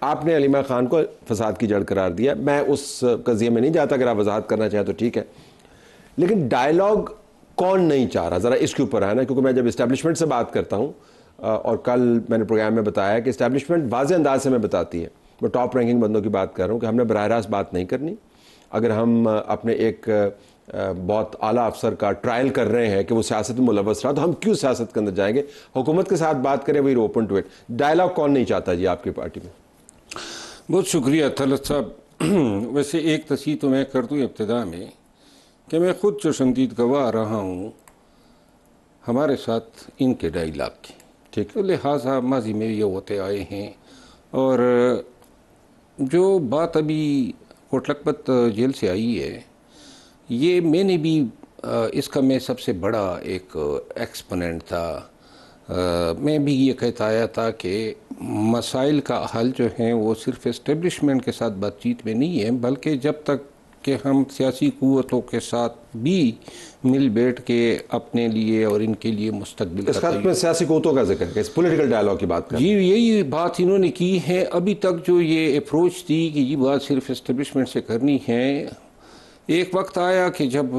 आपने अलीमा खान को फसाद की जड़ करार दिया, मैं उस कज़िये में नहीं जाता, अगर आप वजाहत करना चाहें तो ठीक है। लेकिन डायलॉग कौन नहीं चाह रहा, ज़रा इसके ऊपर है ना, क्योंकि मैं जब इस्टेब्लिशमेंट से बात करता हूँ और कल मैंने प्रोग्राम में बताया कि इस्टेब्लिशमेंट वाज़े अंदाज से मैं बताती है, मैं टॉप रैंकिंग बंदों की बात कर रहा हूँ कि हमने बराह रास्त बात नहीं करनी। अगर हम अपने एक बहुत आला अफसर का ट्रायल कर रहे हैं कि वो सियासत में मुलव्वस रहा, तो हम क्यों सियासत के अंदर जाएंगे, हुकूमत के साथ बात करें, we open to it. Dialogue कौन नहीं चाहता जी आपकी पार्टी में? बहुत शुक्रिया तलत साहब। वैसे एक तस्वीर तो मैं कर दूँ इब्तिदा में कि मैं खुद चशमदीद गवाह रहा हूँ हमारे साथ इनके डायलॉग की, ठीक, तो लिहाजा माजी में ये होते आए हैं। और जो बात अभी कोटलखपत जेल से आई है, ये मैंने भी इसका मैं सबसे बड़ा एक एक्सपोनेंट था। मैं भी ये कहता आया था कि मसाइल का हल जो है वो सिर्फ इस्टेब्लिशमेंट के साथ बातचीत में नहीं है, बल्कि जब तक कि हम सियासी क़ुव्वतों के साथ भी मिल बैठ के अपने लिए और इनके लिए मुस्तक़बिल इस खत में सियासी क़ुव्वतों का जिक्र है, इस पॉलिटिकल डायलॉग की बात कर, जी यही बात इन्होंने की है। अभी तक जो ये अप्रोच थी कि ये बात सिर्फ इस्टेब्लिशमेंट से करनी है, एक वक्त आया कि जब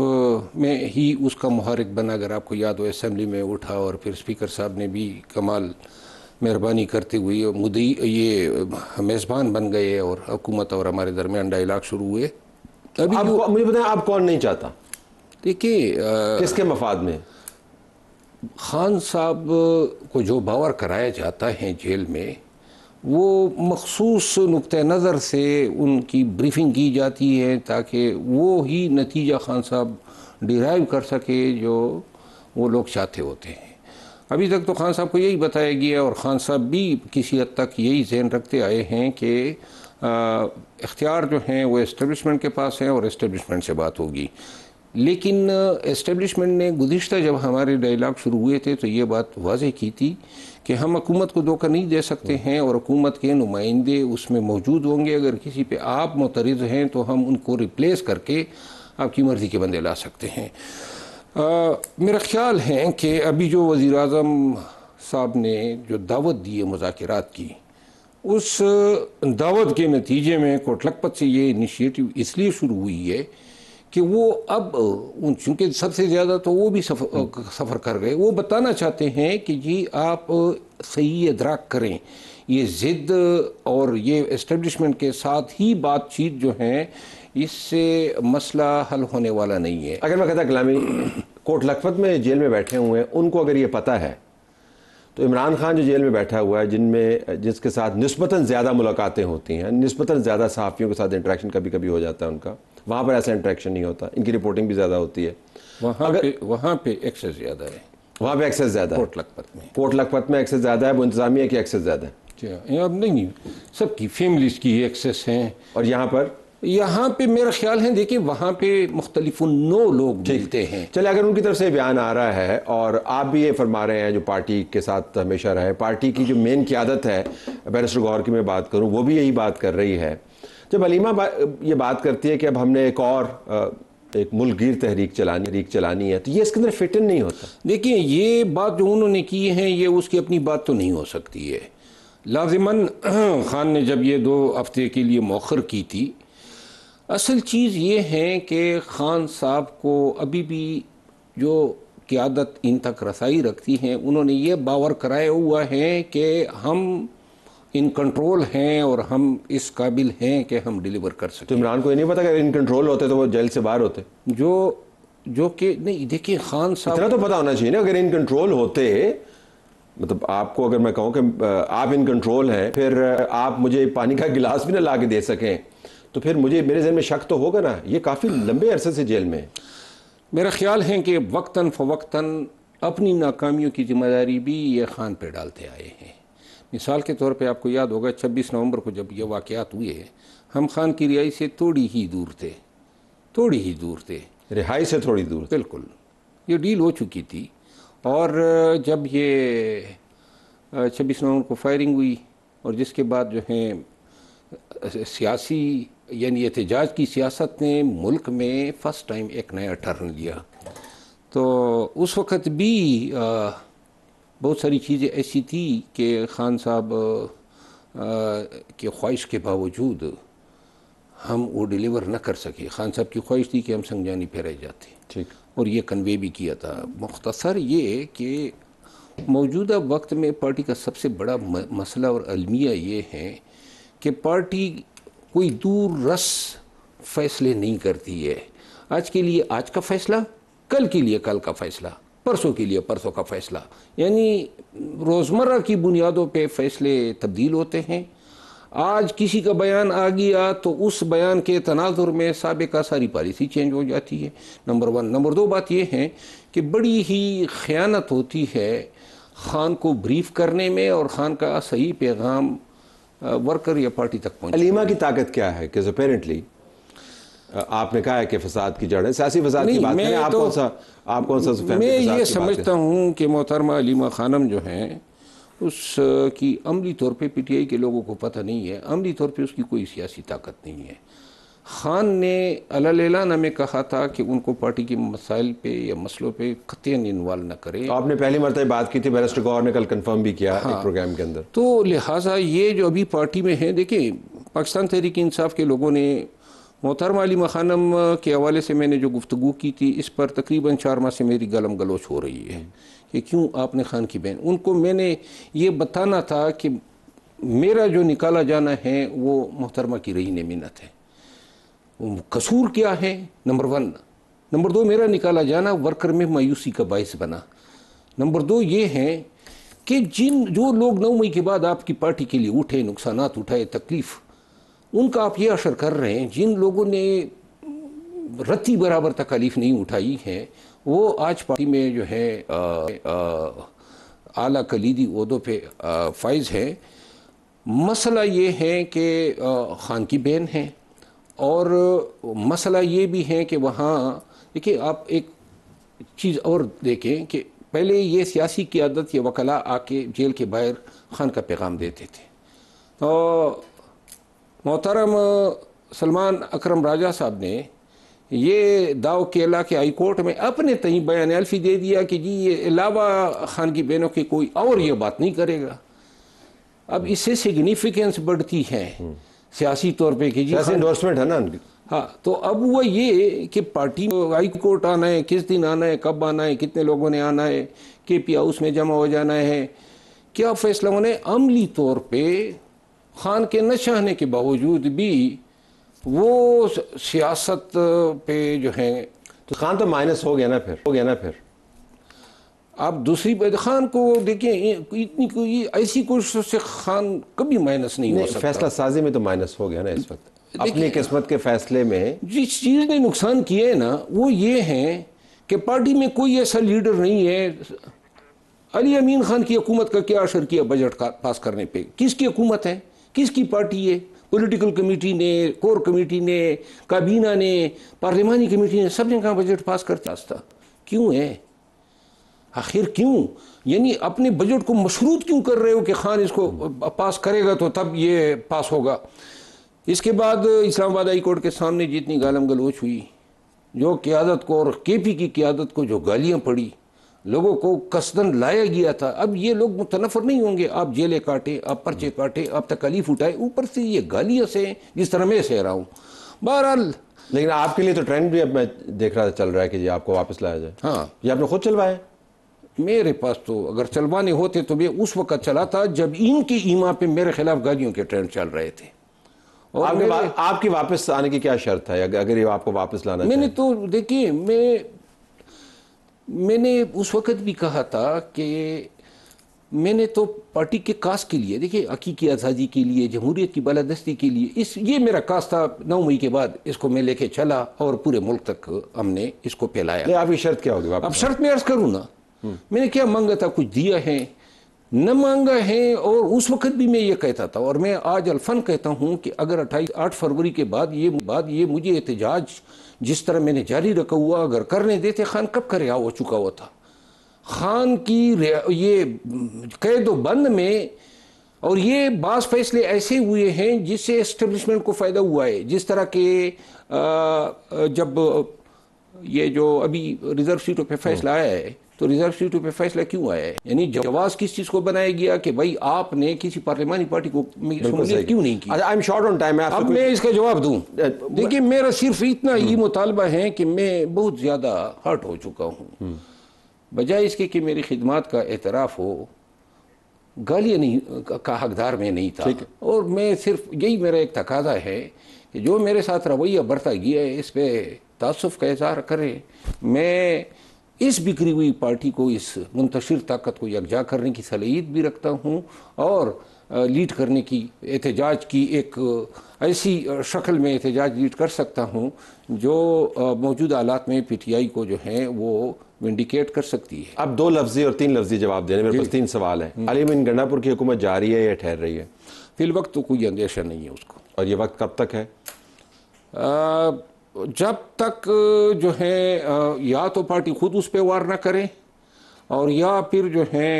मैं ही उसका मुहारिक बना, अगर आपको याद हो, असेंबली में उठा और फिर स्पीकर साहब ने भी कमाल मेहरबानी करते हुए मुद्दी ये मेज़बान बन गए और हुकूमत और हमारे दरमियान डायलॉग शुरू हुए। अभी मुझे बताएं, आप कौन नहीं चाहता? देखिए किसके मफाद में? खान साहब को जो बावर कराया जाता है जेल में, वो मखसूस नुक्ते नज़र से उनकी ब्रीफिंग की जाती है ताकि वो ही नतीजा खान साहब डिराइव कर सके जो वो लोग चाहते होते हैं। अभी तक तो खान साहब को यही बताया गया और ख़ान साहब भी किसी हद तक यही ज़हन रखते आए हैं कि इख्तियार जो हैं वो इस्टेब्लिशमेंट के पास हैं और इस्टेब्लिशमेंट से बात होगी। लेकिन इस्टेब्लिशमेंट ने गुज़िश्ता जब हमारे डायलॉग शुरू हुए थे तो ये बात वाज़ेह की थी कि हम हुकूमत को धोखा नहीं दे सकते हैं और हुकूमत के नुमाइंदे उसमें मौजूद होंगे। अगर किसी पे आप मुतरिज़ हैं तो हम उनको रिप्लेस करके आपकी मर्ज़ी के बंदे ला सकते हैं। मेरा ख्याल है कि अभी जो वज़ीर आज़म साहब ने जो दावत दी है मुज़ाकरात की, उस दावत के नतीजे में कोटलखपत से ये इनिशिएटिव इसलिए शुरू हुई है कि वो अब चूँकि सबसे ज़्यादा तो वो भी सफ़र कर गए, वो बताना चाहते हैं कि जी आप सही इदराक करें, ये ज़िद और ये इस्टेब्लिशमेंट के साथ ही बातचीत जो है इससे मसला हल होने वाला नहीं है। अगर मैं कहता गुलामी कोटलखपत में जेल में बैठे हुए हैं, उनको अगर ये पता है तो इमरान खान जो जेल में बैठा हुआ है, जिसके साथ निस्बतन ज़्यादा मुलाकातें होती हैं, निस्बतन ज़्यादा सहाफ़ियों के साथ इंटरेक्शन कभी कभी हो जाता है उनका, वहाँ पर ऐसा इंटरेक्शन नहीं होता, इनकी रिपोर्टिंग भी ज़्यादा होती है, वहाँ पे एक्सेस ज़्यादा है, वहाँ पे एक्सेस ज़्यादा है। कोटलखपत में एक्सेस ज़्यादा है, वो इंतज़ामिया की एक्सेस ज़्यादा है। अब नहीं, सबकी फैमिलीज़ की एक्सेस हैं। और यहाँ पे मेरा ख्याल है, देखिए वहाँ पे मुख्तलिफ 9 लोग मिलते हैं। चले, अगर उनकी तरफ से बयान आ रहा है और आप भी ये फरमा रहे हैं जो पार्टी के साथ हमेशा रहे, पार्टी की जो मेन क़यादत है, बैरिस्टर गौहर की मैं बात करूँ, वो भी यही बात कर रही है। जब अलीमा ये बात करती है कि अब हमने एक मुल्कगीर तहरीक चलानी है, तो ये इसके अंदर फिट इन नहीं होता। देखिए ये बात जो उन्होंने की है ये उसकी अपनी बात तो नहीं हो सकती है। लाजिमन खान ने जब ये 2 हफ्ते के लिए मौखर की थी, असल चीज़ ये है कि खान साहब को अभी भी जो क़यादत इन तक रसाई रखती हैं, उन्होंने ये बावर कराया हुआ है कि हम इन कंट्रोल हैं और हम इस काबिल हैं कि हम डिलीवर कर सकते। तो इमरान को ये नहीं पता कि अगर इन कंट्रोल होते तो वो जेल से बाहर होते? जो कि नहीं, देखिए खान साहब इतना तो पता होना चाहिए ना, अगर इन कंट्रोल होते, मतलब आपको अगर मैं कहूँ कि आप इन कंट्रोल हैं, फिर आप मुझे पानी का गिलास भी ना ला के दे सकें, तो फिर मेरे ज़हन में शक तो होगा ना। ये काफ़ी लंबे अरसे से जेल में। मेरा ख्याल है कि वक्तन फ़वक्तन अपनी नाकामियों की जिम्मेदारी भी ये खान पे डालते आए हैं। मिसाल के तौर पे आपको याद होगा 26 नवंबर को जब ये वाक़यात हुए, हम खान की रिहाई से थोड़ी ही दूर थे, रिहाई से थोड़ी दूर, बिल्कुल ये डील हो चुकी थी। और जब ये 26 नवंबर को फायरिंग हुई और जिसके बाद जो है सियासी यानी एहतजाज की सियासत ने मुल्क में फ़र्स्ट टाइम एक नया टर्न लिया, तो उस वक़्त भी बहुत सारी चीज़ें ऐसी थी कि खान साहब के ख्वाहिश के बावजूद हम वो डिलीवर न कर सके। खान साहब की ख्वाहिश थी कि हम संजानी फेराए जाते, ठीक, और ये कन्वे भी किया था। मुख्तसर ये कि मौजूदा वक्त में पार्टी का सबसे बड़ा मसला और अलमिया ये है कि पार्टी कोई दूर रस फैसले नहीं करती है। आज के लिए आज का फैसला, कल के लिए कल का फैसला, परसों के लिए परसों का फैसला, यानी रोज़मर्रा की बुनियादों पे फैसले तब्दील होते हैं। आज किसी का बयान आ गया तो उस बयान के तनाजुर में साबिका सारी पॉलिसी चेंज हो जाती है, नंबर वन। नंबर दो बात यह है कि बड़ी ही ख़यानत होती है खान को ब्रीफ करने में और खान का सही पैगाम वर्कर या पार्टी तक पहुँचे। अलीमा की ताकत क्या है? कि अपेरेंटली आपने कहा है कि फसाद की जड़ है, सियासी फसाद की बात करें, आप कौन सा मैं ये समझता हूँ कि मोहतरमा अलीमा खानम जो हैं उसकी अमली तौर पे पीटीआई के लोगों को पता नहीं है, अमली तौर पे उसकी कोई सियासी ताकत नहीं है। खान ने अलग में कहा था कि उनको पार्टी के मसाइल पे या मसलों पे कतईन इन्वॉल्व न करे। आपने पहली मरतबा बात की थी, बैरिस्टर गौहर ने कल कंफर्म भी किया एक प्रोग्राम के अंदर। तो लिहाजा ये जो अभी पार्टी में है, देखिए पाकिस्तान तहरीक इंसाफ के लोगों ने मोहतरमा अलीमा खानम के हवाले से मैंने जो गुफ्तगू की थी, इस पर तकरीबन 4 माह से मेरी गलम गलोच हो रही है कि क्यों आपने खान की बहन, उनको मैंने ये बताना था कि मेरा जो निकाला जाना है वो मोहतरमा की रही ने मिन्नत है। कसूर क्या है? Number one. नंबर दो, मेरा निकाला जाना वर्कर में मायूसी का बायस बना। नंबर दो ये है कि जो लोग 9 मई के बाद आपकी पार्टी के लिए उठे, नुकसानात उठाए, तकलीफ, उनका आप ये असर कर रहे हैं। जिन लोगों ने रत्ती बराबर तकालीफ नहीं उठाई है वो आज पार्टी में जो है आला कलीदी ओहदों पे फाइज है। मसला ये है कि खान की बहन है, और मसला ये भी है कि वहाँ देखिए आप एक चीज़ और देखें कि पहले ये सियासी क़ियादत या वकला आके जेल के बाहर खान का पैगाम देते थे। तो मोहतरम सलमान अकरम राजा साहब ने ये दाव केला के हाई कोर्ट में अपने तई बयान अल्फी दे दिया कि जी ये अलावा खान की बहनों के कोई और ये बात नहीं करेगा। अब इससे सिग्निफिकेंस बढ़ती है सियासी तौर पे कि जी एंडोर्समेंट है ना उनकी। हाँ, तो अब वो ये कि पार्टी हाई कोर्ट आना है, किस दिन आना है, कब आना है, कितने लोगों ने आना है, KP हाउस में जमा हो जाना है, क्या फैसला होने, अमली तौर पे खान के न चाहने के बावजूद भी वो सियासत पे जो है। तो खान तो माइनस हो गया ना फिर। आप दूसरी बात, खान को देखिए इतनी कोई ऐसी कोशिश से खान कभी माइनस नहीं हो सकता। फैसला साजी में तो माइनस हो गया ना इस वक्त। अपनी किस्मत के फैसले में जिस चीज़ ने नुकसान किए ना वो ये है कि पार्टी में कोई ऐसा लीडर नहीं है। अली अमीन खान की हुकूमत का क्या असर किया बजट का पास करने पे? किसकी हुकूमत है, किसकी पार्टी है? पॉलिटिकल कमेटी ने, कोर कमेटी ने, काबीना ने, पार्लिमानी कमेटी ने, सब ने कहा बजट पास करता था। क्यों है आखिर, क्यों? यानी अपने बजट को मशरूत क्यों कर रहे हो कि खान इसको पास करेगा तो तब ये पास होगा? इसके बाद इस्लामाबाद हाई कोर्ट के सामने जितनी गालम गलोच हुई, जो क़ियादत को और KP की क़ियादत को जो गालियाँ पड़ी, लोगों को कसदन लाया गया था। अब ये लोग मुतनफ़र नहीं होंगे, आप जेलें काटे, आप पर्चे काटे, आप तकलीफ़ उठाए, ऊपर से ये गालियाँ से जिस तरह मैं सह रहा हूँ। बहरहाल, लेकिन आपके लिए तो ट्रेंड भी अब मैं देख रहा चल रहा है कि जी आपको वापस लाया जाए। हाँ, ये आपने खुद चलवाया? मेरे पास तो अगर चलवाने होते तो मैं उस वक्त चला था जब इनकी ईमा पे मेरे खिलाफ गालियों के ट्रेंड चल रहे थे। और आपकी वापस आने की क्या शर्त है अगर ये आपको वापस लाना? मैंने तो देखिए मैंने उस वक्त भी कहा था कि मैंने तो पार्टी के कास के लिए, देखिए हकीकी आज़ादी के लिए, जमहूरियत की बालादस्ती के लिए, ये मेरा कास था। 9 मई के बाद इसको मैं लेके चला और पूरे मुल्क तक हमने इसको फैलाया। आपकी शर्त क्या होगी? अब शर्त में अर्ज करूँ ना, मैंने क्या मांगा था? कुछ दिया है न मांगा है। और उस वक्त भी मैं ये कहता था और मैं आज अल्फन कहता हूँ कि अगर 8 फरवरी के बाद ये मुझे एहतजाज जिस तरह मैंने जारी रखा हुआ अगर करने देते, खान कब का रिहा हो चुका हुआ था। खान की ये कैद बंद में, और ये बाज़ फैसले ऐसे हुए हैं जिससे एस्टेब्लिशमेंट को फ़ायदा हुआ है। जिस तरह के जब ये जो अभी रिजर्व सीटों पे फैसला आया है तो रिजर्व सीटों पे फैसला क्यों आया है? यानी जवाब किस चीज को बनाया गया कि भाई आपने किसी पार्लियामानी पार्टी को शमूलियत क्यों नहीं की? I am short on time. अब मैं इसका जवाब दूं। देखिए, मेरा सिर्फ इतना ही मुतालबा है कि मैं बहुत ज्यादा हर्ट हो चुका हूं। बजाय इसके कि मेरी खिदमत का एतराफ हो, गालियां नहीं का हकदार मैं नहीं था। और मैं सिर्फ यही मेरा एक तकाजा है कि जो मेरे साथ रवैया बरता गया है इस पे तासुफ का इज़हार करे। मैं इस बिखरी हुई पार्टी को, इस मुंतशिर ताकत को यकजा करने की सलाहियत भी रखता हूँ और लीड करने की, एहतजाज की एक ऐसी शक्ल में एहतजाज लीड कर सकता हूँ जो मौजूदा हालात में PTI को जो है वो विंडिकेट कर सकती है। अब 2 लफ्जी और 3 लफ्जी जवाब देने, मेरे पास 3 सवाल हैं। अली मीन गंडापुर की हुकूमत जारी है या ठहर रही है? फिल वक्त तो कोई अंदेशा नहीं है उसको। और ये वक्त कब तक है? जब तक जो है या तो पार्टी खुद उस पर वार ना करे और या फिर जो है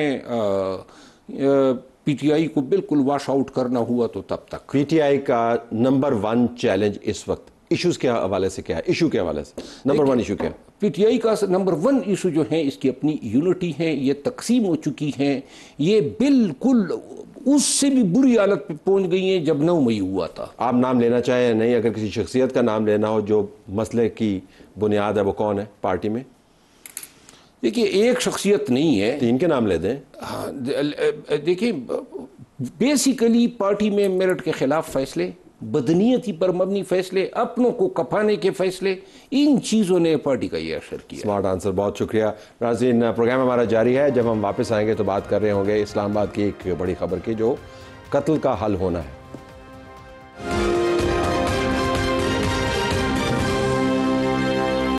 PTI को बिल्कुल वॉश आउट करना हुआ तो तब तक। PTI का नंबर 1 चैलेंज इस वक्त इश्यूज के हवाले से क्या है? इशू के हवाले से नंबर 1 इशू क्या है? PTI का नंबर 1 इशू जो है इसकी अपनी यूनिटी है। ये तकसीम हो चुकी है, ये बिल्कुल उससे भी बुरी हालत पे पहुंच गई है जब 9 मई हुआ था। आप नाम लेना चाहें या नहीं? अगर किसी शख्सियत का नाम लेना हो जो मसले की बुनियाद है, वो कौन है पार्टी में? देखिए, एक शख्सियत नहीं है, 3 के नाम ले दें। हाँ, देखिए, बेसिकली पार्टी में मेरिट के खिलाफ फैसले, बदनीयती पर मबनी फैसले, अपनों को कपाने के फैसले, इन चीज़ों ने पार्टी का ये असर किया। स्मार्ट आंसर, बहुत शुक्रिया। नाज़रीन, प्रोग्राम हमारा जारी है। जब हम वापस आएंगे तो बात कर रहे होंगे इस्लामाबाद की एक बड़ी खबर की, जो कत्ल का हल होना है।